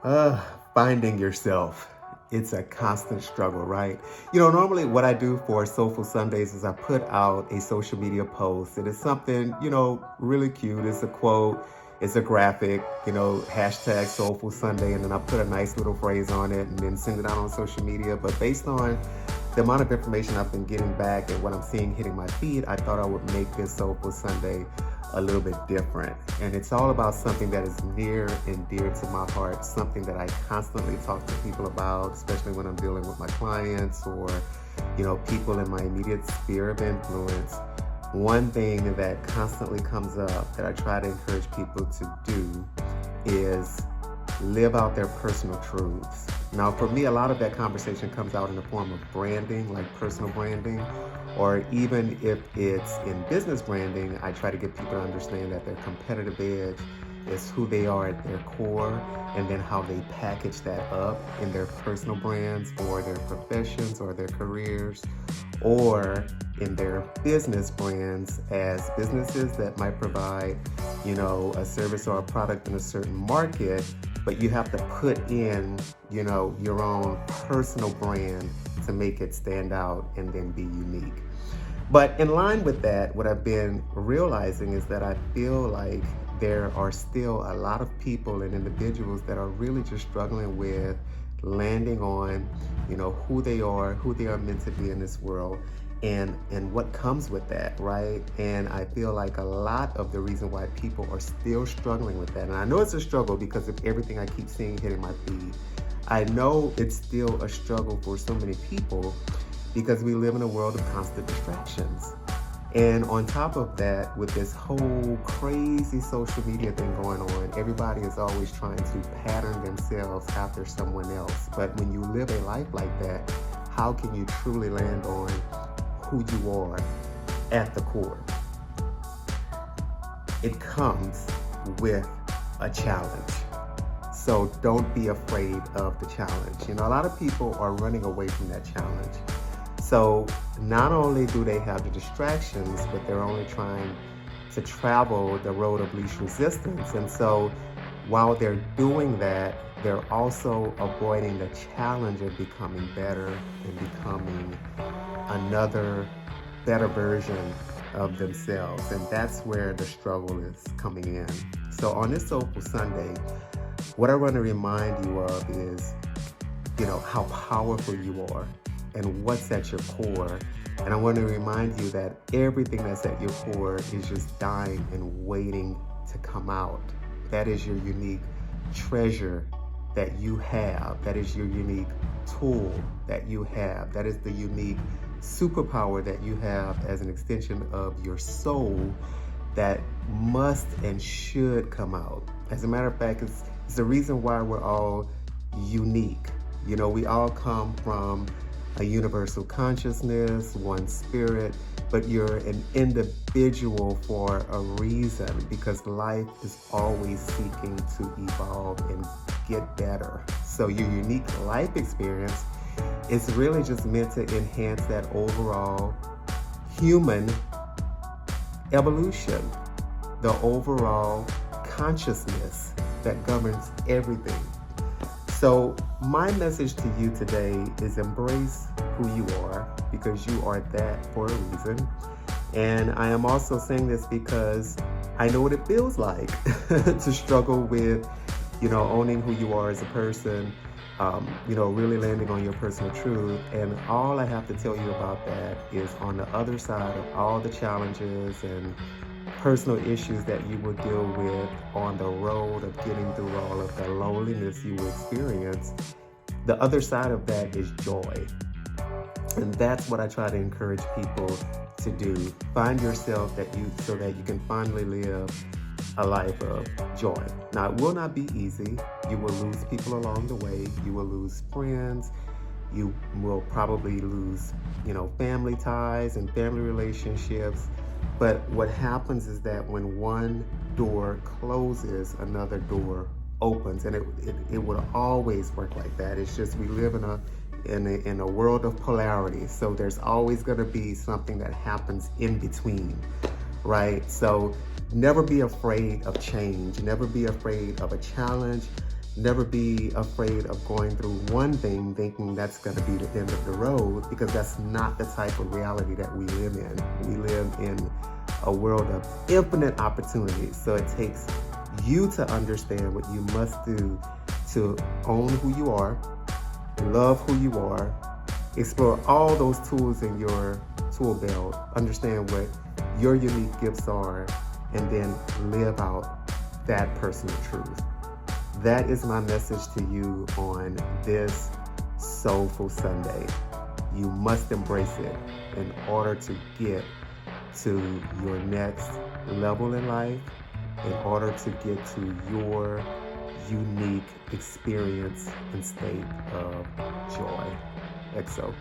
Uh, Finding yourself. It's a constant struggle, right? Normally what I do for Soulful Sundays is I put out a social media post and it's something, really cute. It's a quote, it's a graphic, hashtag Soulful Sunday, and then I put a nice little phrase on it and then send it out on social media. But based on the amount of information I've been getting back and what I'm seeing hitting my feed, I thought I would make this Soulful Sunday a little bit different. And it's all about something that is near and dear to my heart, something that I constantly talk to people about, especially when I'm dealing with my clients or, people in my immediate sphere of influence. One thing that constantly comes up that I try to encourage people to do is live out their personal truths. Now, for me, a lot of that conversation comes out in the form of branding, like personal branding, or even if it's in business branding, I try to get people to understand that their competitive edge is who they are at their core, and then how they package that up in their personal brands or their professions or their careers, or in their business brands as businesses that might provide, a service or a product in a certain market, but you have to put in, your own personal brand to make it stand out and then be unique. But in line with that, what I've been realizing is that I feel like there are still a lot of people and individuals that are really just struggling with landing on, who they are meant to be in this world, and what comes with that, right? And I feel like a lot of the reason why people are still struggling with that, and I know it's a struggle because of everything I keep seeing hitting my feed. I know it's still a struggle for so many people because we live in a world of constant distractions. And on top of that, with this whole crazy social media thing going on, everybody is always trying to pattern themselves after someone else. But when you live a life like that, how can you truly land on who you are at the core? It comes with a challenge. So don't be afraid of the challenge. A lot of people are running away from that challenge. So not only do they have the distractions, but they're only trying to travel the road of least resistance. And so while they're doing that, they're also avoiding the challenge of becoming better and becoming another better version of themselves. And that's where the struggle is coming in. So on this Soulful Sunday, what I want to remind you of is, how powerful you are and what's at your core. And I want to remind you that everything that's at your core is just dying and waiting to come out. That is your unique treasure that you have. That is your unique tool that you have. That is the unique superpower that you have as an extension of your soul that must and should come out. As a matter of fact, it's the reason why we're all unique. We all come from a universal consciousness, one spirit, but you're an individual for a reason, because life is always seeking to evolve and get better. So your unique life experience is really just meant to enhance that overall human evolution, the overall consciousness that governs everything. So my message to you today is embrace who you are, because you are that for a reason. And I am also saying this because I know what it feels like to struggle with, owning who you are as a person, really landing on your personal truth. And all I have to tell you about that is on the other side of all the challenges and personal issues that you will deal with on the road of getting through all of the loneliness you will experience, the other side of that is joy. And that's what I try to encourage people to do. Find yourself so that you can finally live a life of joy. Now, it will not be easy. You will lose people along the way. You will lose friends. You will probably lose, family ties and family relationships. But what happens is that when one door closes, another door opens, and it will always work like that. It's just we live in a world of polarity, so there's always going to be something that happens in between, right? So never be afraid of change. Never be afraid of a challenge. Never be afraid of going through one thing thinking that's going to be the end of the road, because that's not the type of reality that we live in. We live in a world of infinite opportunities. So it takes you to understand what you must do to own who you are, love who you are, explore all those tools in your tool belt, understand what your unique gifts are, and then live out that personal truth. That is my message to you on this Soulful Sunday. You must embrace it in order to get to your next level in life, in order to get to your unique experience and state of joy. XO.